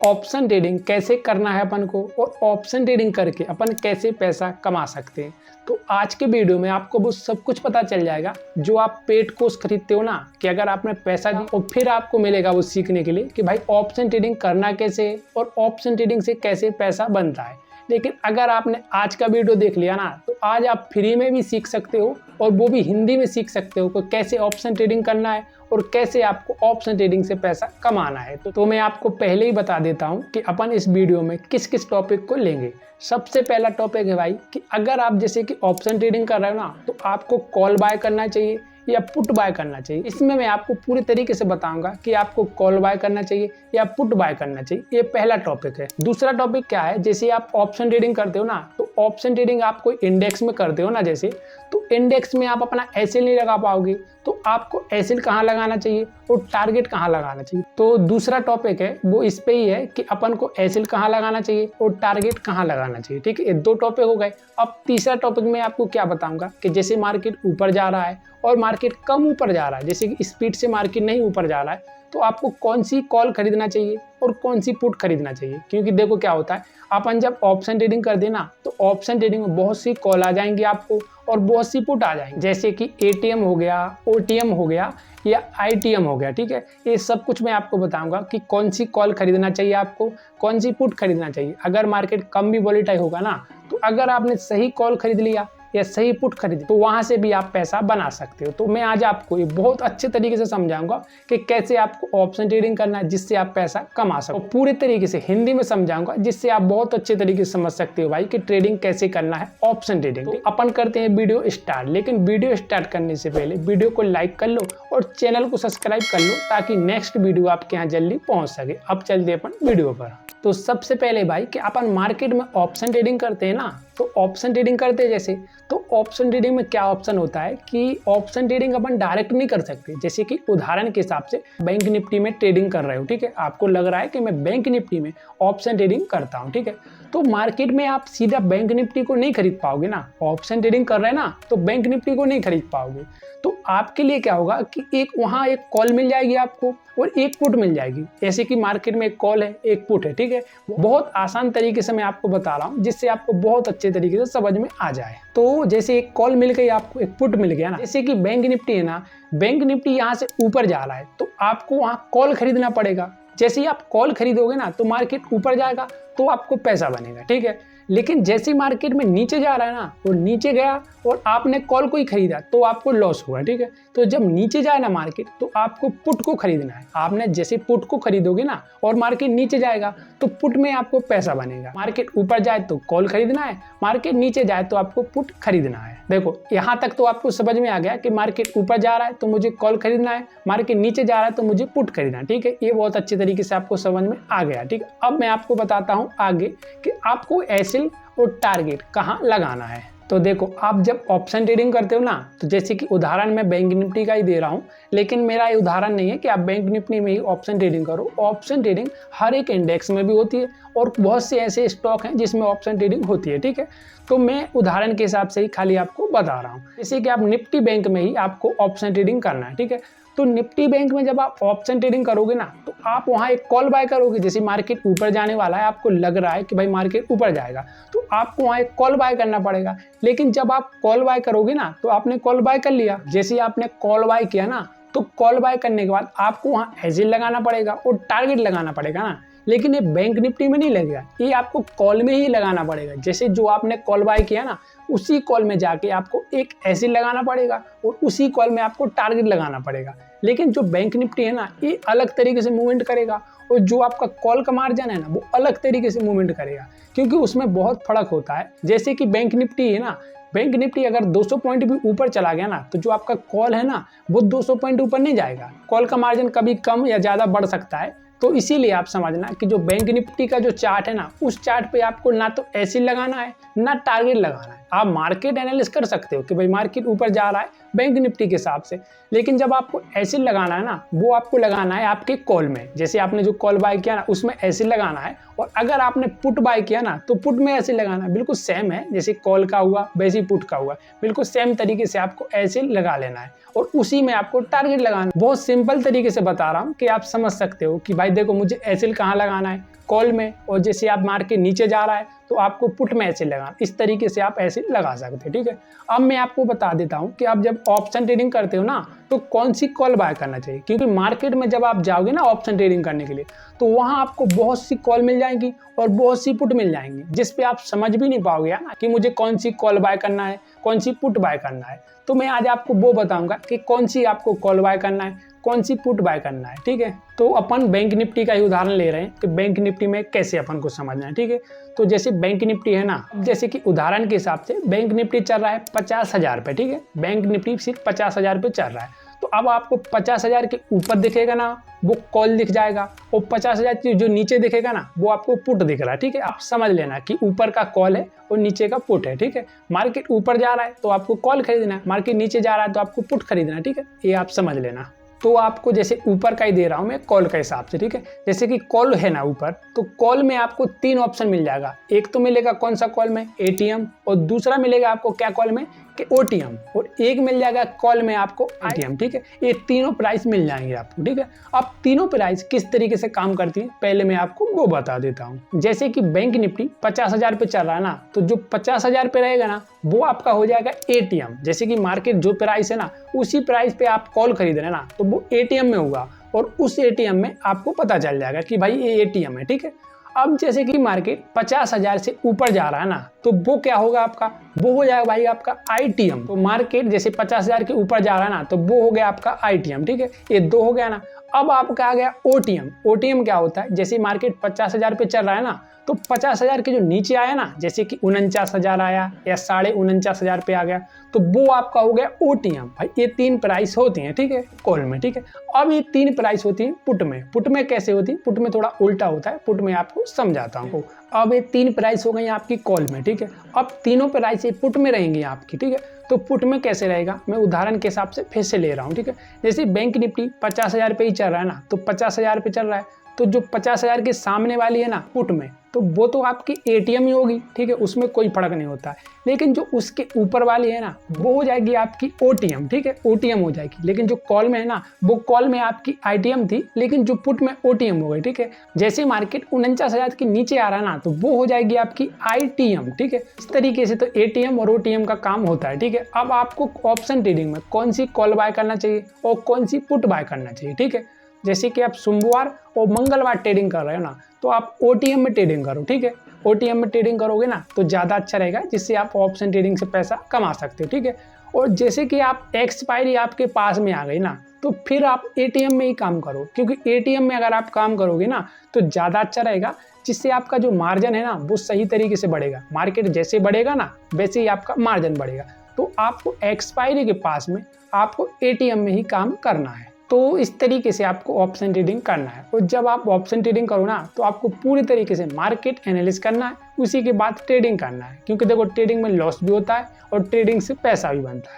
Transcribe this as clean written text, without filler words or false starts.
Option trading कैसे करना है अपन को और ऑप्शन ट्रेडिंग करके अपन कैसे पैसा कमा सकते हैं। तो आज के वीडियो में आपको वो सब कुछ पता चल जाएगा जो आप पेड कोर्स खरीदते हो ना, कि अगर आपने पैसा दिया और फिर आपको मिलेगा वो सीखने के लिए कि भाई ऑप्शन ट्रेडिंग करना कैसे है और ऑप्शन ट्रेडिंग से कैसे पैसा बनता है। लेकिन अगर आपने आज का वीडियो देख लिया ना, तो आज आप फ्री में भी सीख सकते हो और वो भी हिंदी में सीख सकते हो कि कैसे ऑप्शन ट्रेडिंग करना है और कैसे आपको ऑप्शन ट्रेडिंग से पैसा कमाना है। तो मैं आपको पहले ही बता देता हूं कि अपन इस वीडियो में किस किस टॉपिक को लेंगे। सबसे पहला टॉपिक है भाई कि अगर आप जैसे कि ऑप्शन ट्रेडिंग कर रहे हो ना, तो आपको कॉल बाय करना चाहिए या पुट बाय करना चाहिए। इसमें मैं आपको पूरी तरीके से बताऊंगा कि आपको कॉल बाय करना चाहिए या पुट बाय करना चाहिए। ये पहला टॉपिक है। दूसरा टॉपिक क्या है, जैसे आप ऑप्शन ट्रेडिंग करते हो ना, तो ऑप्शन ट्रेडिंग आप कोई इंडेक्स में करते हो ना, जैसे तो इंडेक्स में आप अपना एसएल नहीं लगा पाओगे, तो आपको एसएल कहाँ लगाना चाहिए और टारगेट कहाँ लगाना चाहिए। तो दूसरा टॉपिक है वो इस पे ही है कि अपन को एसएल कहाँ लगाना चाहिए और टारगेट कहाँ लगाना चाहिए। ठीक है, ये दो टॉपिक हो गए। अब तीसरा टॉपिक में आपको क्या बताऊंगा कि जैसे मार्केट ऊपर जा रहा है और मार्केट कम ऊपर जा रहा है, जैसे कि स्पीड से मार्केट नहीं ऊपर जा रहा है, तो आपको कौन सी कॉल खरीदना चाहिए और कौन सी पुट खरीदना चाहिए। क्योंकि देखो क्या होता है, अपन जब ऑप्शन ट्रेडिंग कर देना तो ऑप्शन ट्रेडिंग में बहुत सी कॉल आ जाएंगी आपको और बहुत सी पुट आ जाएंगी, जैसे कि एटीएम हो गया, ओटीएम हो गया या आईटीएम हो गया। ठीक है, ये सब कुछ मैं आपको बताऊंगा कि कौन सी कॉल खरीदना चाहिए, आपको कौन सी पुट खरीदना चाहिए। अगर मार्केट कम भी वोलेटाइल होगा ना, तो अगर आपने सही कॉल खरीद लिया या सही पुट खरीदी तो वहां से भी आप पैसा बना सकते हो। तो मैं आज आपको ये बहुत अच्छे तरीके से समझाऊंगा कि कैसे आपको ऑप्शन ट्रेडिंग करना है जिससे आप पैसा कमा सको। पूरे तरीके से हिंदी में समझाऊंगा जिससे आप बहुत अच्छे तरीके से समझ सकते हो भाई कि ट्रेडिंग कैसे करना है, ऑप्शन ट्रेडिंग। तो अपन करते हैं वीडियो स्टार्ट। लेकिन वीडियो स्टार्ट करने से पहले वीडियो को लाइक कर लो और चैनल को सब्सक्राइब कर लो ताकि नेक्स्ट वीडियो आपके यहाँ जल्दी पहुंच सके। अब चलते अपन वीडियो पर। तो सबसे पहले भाई कि अपन मार्केट में ऑप्शन ट्रेडिंग करते हैं ना, तो ऑप्शन ट्रेडिंग करते हैं जैसे, तो ऑप्शन ट्रेडिंग में क्या ऑप्शन होता है कि ऑप्शन ट्रेडिंग अपन डायरेक्ट नहीं कर सकते। जैसे कि उदाहरण के हिसाब से बैंक निफ्टी में ट्रेडिंग कर रहे हो, ठीक है, आपको लग रहा है कि मैं बैंक निफ्टी में ऑप्शन ट्रेडिंग करता हूँ, ठीक है, तो मार्केट में आप सीधा बैंक निफ्टी को नहीं खरीद पाओगे ना। ऑप्शन ट्रेडिंग कर रहे हैं ना, तो बैंक निफ्टी को नहीं खरीद पाओगे। तो आपके लिए क्या होगा कि एक वहां एक कॉल मिल जाएगी आपको और एक पुट मिल जाएगी। ऐसे कि मार्केट में एक कॉल है, एक पुट है, ठीक है। बहुत आसान तरीके से मैं आपको बता रहा हूँ जिससे आपको बहुत अच्छे तरीके से समझ में आ जाए। तो जैसे एक कॉल मिल गई आपको, एक पुट मिल गया ना, जैसे कि बैंक निफ्टी है ना, बैंक निफ्टी यहाँ से ऊपर जा रहा है तो आपको वहाँ कॉल खरीदना पड़ेगा। जैसे ही आप कॉल खरीदोगे ना तो मार्केट ऊपर जाएगा तो आपको पैसा बनेगा, ठीक है। लेकिन जैसे मार्केट में नीचे जा रहा है ना, और नीचे गया और आपने कॉल को ही खरीदा तो आपको लॉस होगा, ठीक है। तो जब नीचे जाए ना मार्केट तो आपको पुट को खरीदना है। आपने जैसे पुट को खरीदोगे ना और मार्केट नीचे जाएगा तो पुट में आपको पैसा बनेगा। मार्केट ऊपर जाए तो कॉल खरीदना है, मार्केट नीचे जाए तो आपको पुट खरीदना है। देखो यहाँ तक तो आपको समझ में आ गया कि मार्केट ऊपर जा रहा है तो मुझे कॉल खरीदना है, मार्केट नीचे जा रहा है तो मुझे पुट खरीदना है, ठीक है। ये बहुत अच्छे तरीके से आपको समझ में आ गया, ठीक है। अब मैं आपको बताता हूँ आगे कि आपको एसएल और टारगेट कहाँ लगाना है। तो देखो, आप जब ऑप्शन ट्रेडिंग करते हो ना, तो जैसे कि उदाहरण मैं बैंक निफ्टी का ही दे रहा हूँ, लेकिन मेरा ये उदाहरण नहीं है कि आप बैंक निफ्टी में ही ऑप्शन ट्रेडिंग करो। ऑप्शन ट्रेडिंग हर एक इंडेक्स में भी होती है और बहुत से ऐसे स्टॉक हैं जिसमें ऑप्शन ट्रेडिंग होती है, ठीक है। तो मैं उदाहरण के हिसाब से ही खाली आपको बता रहा हूँ। जैसे कि आप निफ्टी बैंक में ही आपको ऑप्शन ट्रेडिंग करना है, ठीक है। तो निफ्टी बैंक में जब आप ऑप्शन ट्रेडिंग करोगे ना, तो आप वहाँ एक कॉल बाय करोगे। जैसे मार्केट ऊपर जाने वाला है, आपको लग रहा है कि भाई मार्केट ऊपर जाएगा, तो आपको वहाँ एक कॉल बाय करना पड़ेगा। लेकिन जब आप कॉल बाय करोगे ना, तो आपने कॉल बाय कर लिया। जैसे आपने कॉल बाय किया ना, तो कॉल बाय करने के बाद आपको वहाँ एसएल लगाना पड़ेगा और टारगेट लगाना पड़ेगा ना। लेकिन ये बैंक निफ्टी में नहीं लगेगा, ये आपको कॉल में ही लगाना पड़ेगा। जैसे जो आपने कॉल बाय किया ना, उसी कॉल में जाके आपको एक एसएल लगाना पड़ेगा और उसी कॉल में आपको टारगेट लगाना पड़ेगा। लेकिन जो बैंक निफ्टी है ना, ये अलग तरीके से मूवमेंट करेगा और जो आपका कॉल का मार्जिन है ना, वो अलग तरीके से मूवमेंट करेगा, क्योंकि उसमें बहुत फर्क होता है। जैसे कि बैंक निफ्टी है ना, बैंक निफ्टी अगर 200 पॉइंट भी ऊपर चला गया ना, तो जो आपका कॉल है ना, वो 200 पॉइंट ऊपर नहीं जाएगा। कॉल का मार्जिन कभी कम या ज़्यादा बढ़ सकता है। तो इसीलिए आप समझना कि जो बैंक निफ्टी का जो चार्ट है ना, उस चार्ट पे आपको ना तो एसएल लगाना है ना टारगेट लगाना है। आप मार्केट एनालिसिस कर सकते हो कि भाई मार्केट ऊपर जा रहा है बैंक निफ्टी के हिसाब से, लेकिन जब आपको एसएल लगाना है ना, वो आपको लगाना है आपके कॉल में। जैसे आपने जो कॉल बाय किया ना, उसमें एसएल लगाना है, और अगर आपने पुट बाय किया ना, तो पुट में एसएल लगाना है। बिल्कुल सेम है, जैसे कॉल का हुआ वैसे ही पुट का हुआ, बिल्कुल सेम तरीके से आपको एसएल लगा लेना है और उसी में आपको टारगेट लगाना है। बहुत सिंपल तरीके से बता रहा हूँ कि आप समझ सकते हो कि भाई देखो मुझे एसएल कहाँ लगाना है, कॉल में, और जैसे आप मार्केट नीचे जा रहा है तो आपको पुट में ऐसे लगाना। इस तरीके से आप ऐसे लगा सकते हैं, ठीक है। अब मैं आपको बता देता हूँ कि आप जब ऑप्शन ट्रेडिंग करते हो ना तो कौन सी कॉल बाय करना चाहिए, क्योंकि मार्केट में जब आप जाओगे ना ऑप्शन ट्रेडिंग करने के लिए तो वहाँ आपको बहुत सी कॉल मिल जाएंगी और बहुत सी पुट मिल जाएंगी, जिस पे आप समझ भी नहीं पाओगे ना कि मुझे कौन सी कॉल बाय करना है, कौन सी पुट बाय करना है। तो मैं आज आपको वो बताऊंगा कि कौन सी आपको कॉल बाय करना है, कौन सी पुट बाय करना है, ठीक है। तो अपन बैंक निफ्टी का ही उदाहरण ले रहे हैं कि बैंक निफ्टी में कैसे अपन को समझना है, ठीक है। तो जैसे बैंक निफ्टी है ना, जैसे कि उदाहरण के हिसाब से बैंक निफ्टी चल रहा है 50,000 पे, ठीक है। बैंक निफ्टी सिर्फ 50,000 पे चल रहा है। तो अब आपको 50,000 के ऊपर दिखेगा ना वो कॉल दिख जाएगा, और 50,000 के जो नीचे दिखेगा ना वो आपको पुट दिख रहा है, ठीक है। आप समझ लेना कि ऊपर का कॉल है और नीचे का पुट है, ठीक है। मार्केट ऊपर जा रहा है तो आपको कॉल खरीदना है, मार्केट नीचे जा रहा है तो आपको पुट खरीदना है, ठीक है। ये आप समझ लेना। तो आपको जैसे ऊपर का ही दे रहा हूँ मैं कॉल के हिसाब से, ठीक है। जैसे कि कॉल है ना ऊपर, तो कॉल में आपको 3 ऑप्शन मिल जाएगा। एक तो मिलेगा कौन सा कॉल में, एटीएम, और दूसरा मिलेगा आपको क्या कॉल में कि ओटीएम, और एक मिल जाएगा कॉल में आपको आईटीएम, ठीक है। ये तीनों प्राइस मिल जाएंगे आपको, ठीक है। अब तीनों प्राइस किस तरीके से काम करती है पहले मैं आपको वो बता देता हूँ। जैसे कि बैंक निफ्टी 50,000 पे चल रहा है ना, तो जो 50,000 पे रहेगा ना वो आपका हो जाएगा एटीएम। जैसे कि मार्केट जो प्राइस है ना उसी प्राइस पे आप कॉल खरीद रहे हैं ना, तो वो एटीएम में होगा, और उस एटीएम में आपको पता चल जाएगा कि भाई ये एटीएम है, ठीक है। अब जैसे कि मार्केट 50,000 से ऊपर जा रहा है ना, तो वो क्या होगा आपका, वो हो जाएगा भाई आपका आईटीएम। तो मार्केट जैसे 50,000 के ऊपर जा रहा है ना तो वो हो गया आपका आईटीएम, ठीक है। ये दो हो गया ना। अब आपका आ गया ओटीएम। ओटीएम क्या होता है, जैसे मार्केट 50,000 पे चल रहा है ना, तो 50,000 के जो नीचे आया ना, जैसे कि 49,000 आया या 49,500 पे आ गया, तो वो आपका हो गया ओटीएम। भाई ये 3 प्राइस होती हैं, ठीक है, कॉल में, ठीक है। अब ये 3 प्राइस होती है पुट में। पुट में कैसे होती है, पुट में थोड़ा उल्टा होता है, पुट में आपको समझाता हूँ। अब ये 3 प्राइस हो गई आपकी कॉल में, ठीक है। अब तीनों प्राइस ये पुट में रहेंगी आपकी, ठीक है। तो पुट में कैसे रहेगा मैं उदाहरण के हिसाब से फिर से ले रहा हूँ, ठीक है। जैसे बैंक निफ्टी 50,000 पे ही चल रहा है ना, तो 50,000 पे चल रहा है, तो जो 50,000 के सामने वाली है ना पुट में, तो वो तो आपकी एटीएम ही होगी, ठीक है, उसमें कोई फर्क नहीं होता है। लेकिन जो उसके ऊपर वाली है ना वो हो जाएगी आपकी ओटीएम, ठीक है, ओटीएम हो जाएगी। लेकिन जो कॉल में है ना वो कॉल में आपकी आईटीएम थी, लेकिन जो पुट में ओटीएम हो गई, ठीक है। जैसे मार्केट 49,000 के नीचे आ रहा है ना तो वो हो जाएगी आपकी आईटीएम, ठीक है। इस तरीके से तो एटीएम और ओटीएम का काम होता है, ठीक है। अब आपको ऑप्शन ट्रेडिंग में कौन सी कॉल बाय करना चाहिए और कौन सी पुट बाय करना चाहिए, ठीक है। जैसे कि आप सोमवार और मंगलवार ट्रेडिंग कर रहे हो ना, तो आप ओटीएम में ट्रेडिंग करो, ठीक है। ओटीएम में ट्रेडिंग करोगे ना तो ज़्यादा अच्छा रहेगा, जिससे आप ऑप्शन ट्रेडिंग से पैसा कमा सकते हो, ठीक है। और जैसे कि आप एक्सपायरी आपके पास में आ गई ना, तो फिर आप एटीएम में ही काम करो, क्योंकि एटीएम में अगर आप काम करोगे ना तो ज़्यादा अच्छा रहेगा, जिससे आपका जो मार्जिन है ना वो सही तरीके से बढ़ेगा। मार्केट जैसे बढ़ेगा ना वैसे ही आपका मार्जिन बढ़ेगा। तो आपको एक्सपायरी के पास में आपको एटीएम में ही काम करना है। तो इस तरीके से आपको ऑप्शन ट्रेडिंग करना है। और जब आप ऑप्शन ट्रेडिंग करो ना तो आपको पूरी तरीके से मार्केट एनालिसिस करना है, उसी के बाद ट्रेडिंग करना है, क्योंकि देखो ट्रेडिंग में लॉस भी होता है और ट्रेडिंग से पैसा भी बनता है।